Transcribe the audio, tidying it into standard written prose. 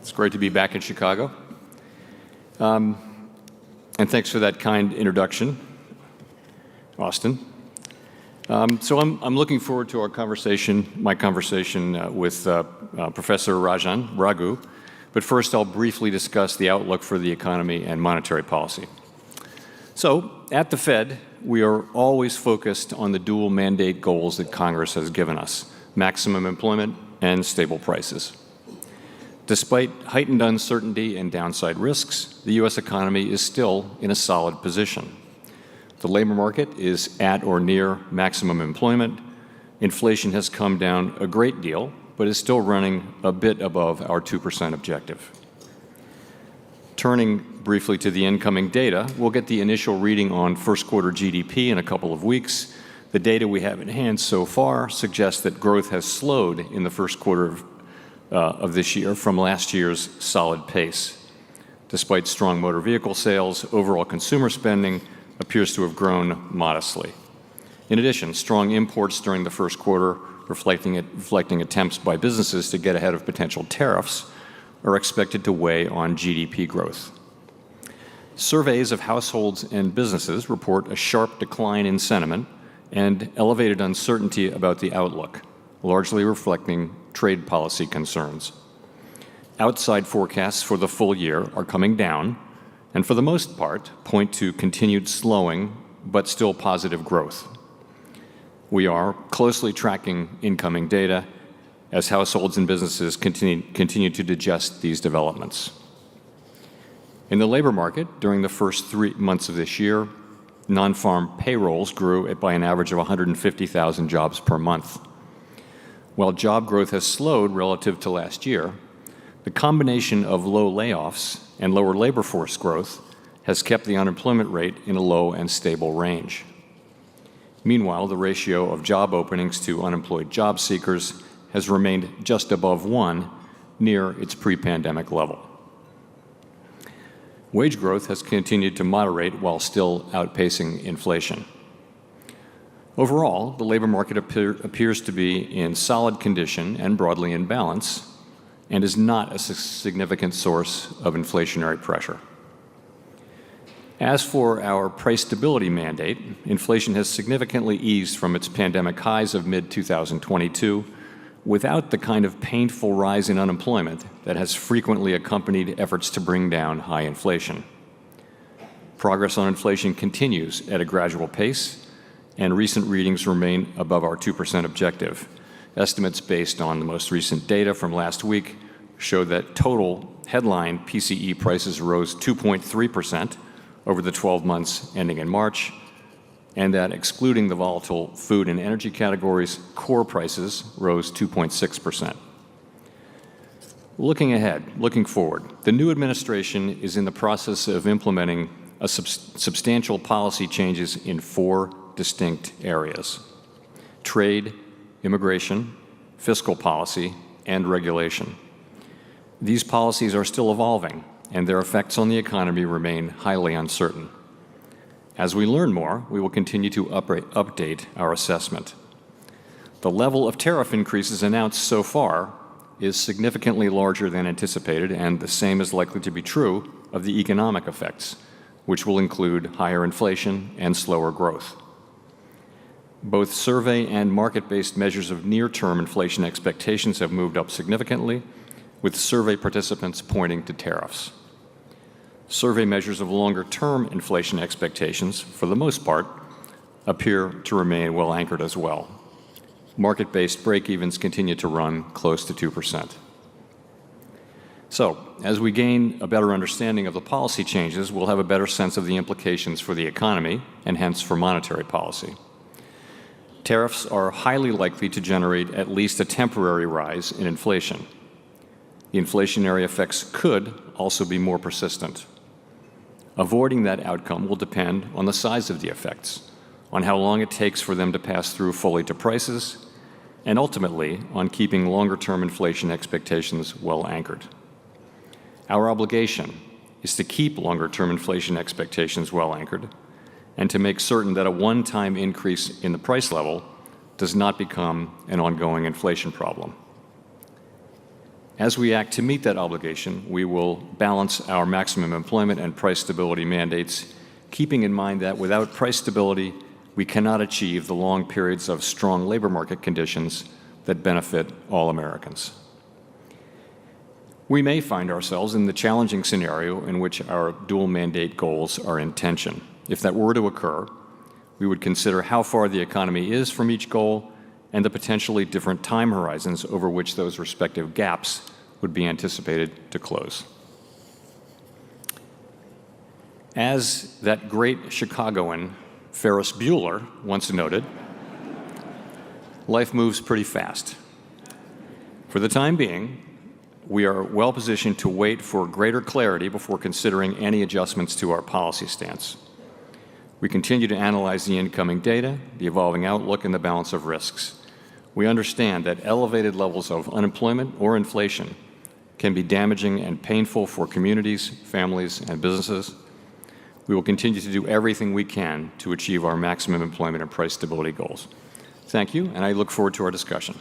It's great to be back in Chicago. And thanks for that kind introduction, Austin. So I'm looking forward to my conversation with Professor Rajan Raghu. But first, I'll briefly discuss the outlook for the economy and monetary policy. So, at the Fed, we are always focused on the dual mandate goals that Congress has given us: maximum employment and stable prices. Despite heightened uncertainty and downside risks, the U.S. economy is still in a solid position. The labor market is at or near maximum employment. Inflation has come down a great deal, but is still running a bit above our 2% objective. Turning briefly to the incoming data, we'll get the initial reading on first quarter GDP in a couple of weeks. The data we have in hand so far suggests that growth has slowed in the first quarter of this year from last year's solid pace. Despite strong motor vehicle sales, overall consumer spending appears to have grown modestly. In addition, strong imports during the first quarter, reflecting attempts by businesses to get ahead of potential tariffs, are expected to weigh on GDP growth. Surveys of households and businesses report a sharp decline in sentiment and elevated uncertainty about the outlook, largely reflecting trade policy concerns. Outside forecasts for the full year are coming down, and for the most part, point to continued slowing, but still positive growth. We are closely tracking incoming data as households and businesses continue to digest these developments. In the labor market, during the first 3 months of this year, non-farm payrolls grew by an average of 150,000 jobs per month. While job growth has slowed relative to last year, the combination of low layoffs and lower labor force growth has kept the unemployment rate in a low and stable range. Meanwhile, the ratio of job openings to unemployed job seekers has remained just above 1, near its pre-pandemic level. Wage growth has continued to moderate while still outpacing inflation. Overall, the labor market appears to be in solid condition and broadly in balance, and is not a significant source of inflationary pressure. As for our price stability mandate, inflation has significantly eased from its pandemic highs of mid-2022 without the kind of painful rise in unemployment that has frequently accompanied efforts to bring down high inflation. Progress on inflation continues at a gradual pace, and recent readings remain above our 2% objective. Estimates based on the most recent data from last week show that total headline PCE prices rose 2.3% over the 12 months ending in March, and that excluding the volatile food and energy categories, core prices rose 2.6%. Looking forward, the new administration is in the process of implementing substantial policy changes in 4 distinct areas: trade, immigration, fiscal policy, and regulation. These policies are still evolving, and their effects on the economy remain highly uncertain. As we learn more, we will continue to update our assessment. The level of tariff increases announced so far is significantly larger than anticipated, and the same is likely to be true of the economic effects, which will include higher inflation and slower growth. Both survey and market-based measures of near-term inflation expectations have moved up significantly, with survey participants pointing to tariffs. Survey measures of longer-term inflation expectations, for the most part, appear to remain well anchored as well. Market-based break-evens continue to run close to 2%. So, as we gain a better understanding of the policy changes, we'll have a better sense of the implications for the economy and hence for monetary policy. Tariffs are highly likely to generate at least a temporary rise in inflation. The inflationary effects could also be more persistent. Avoiding that outcome will depend on the size of the effects, on how long it takes for them to pass through fully to prices, and ultimately on keeping longer-term inflation expectations well anchored. Our obligation is to keep longer-term inflation expectations well anchored, and to make certain that a one-time increase in the price level does not become an ongoing inflation problem. As we act to meet that obligation, we will balance our maximum employment and price stability mandates, keeping in mind that without price stability, we cannot achieve the long periods of strong labor market conditions that benefit all Americans. We may find ourselves in the challenging scenario in which our dual mandate goals are in tension. If that were to occur, we would consider how far the economy is from each goal and the potentially different time horizons over which those respective gaps would be anticipated to close. As that great Chicagoan Ferris Bueller once noted, life moves pretty fast. For the time being, we are well positioned to wait for greater clarity before considering any adjustments to our policy stance. We continue to analyze the incoming data, the evolving outlook, and the balance of risks. We understand that elevated levels of unemployment or inflation can be damaging and painful for communities, families, and businesses. We will continue to do everything we can to achieve our maximum employment and price stability goals. Thank you, and I look forward to our discussion.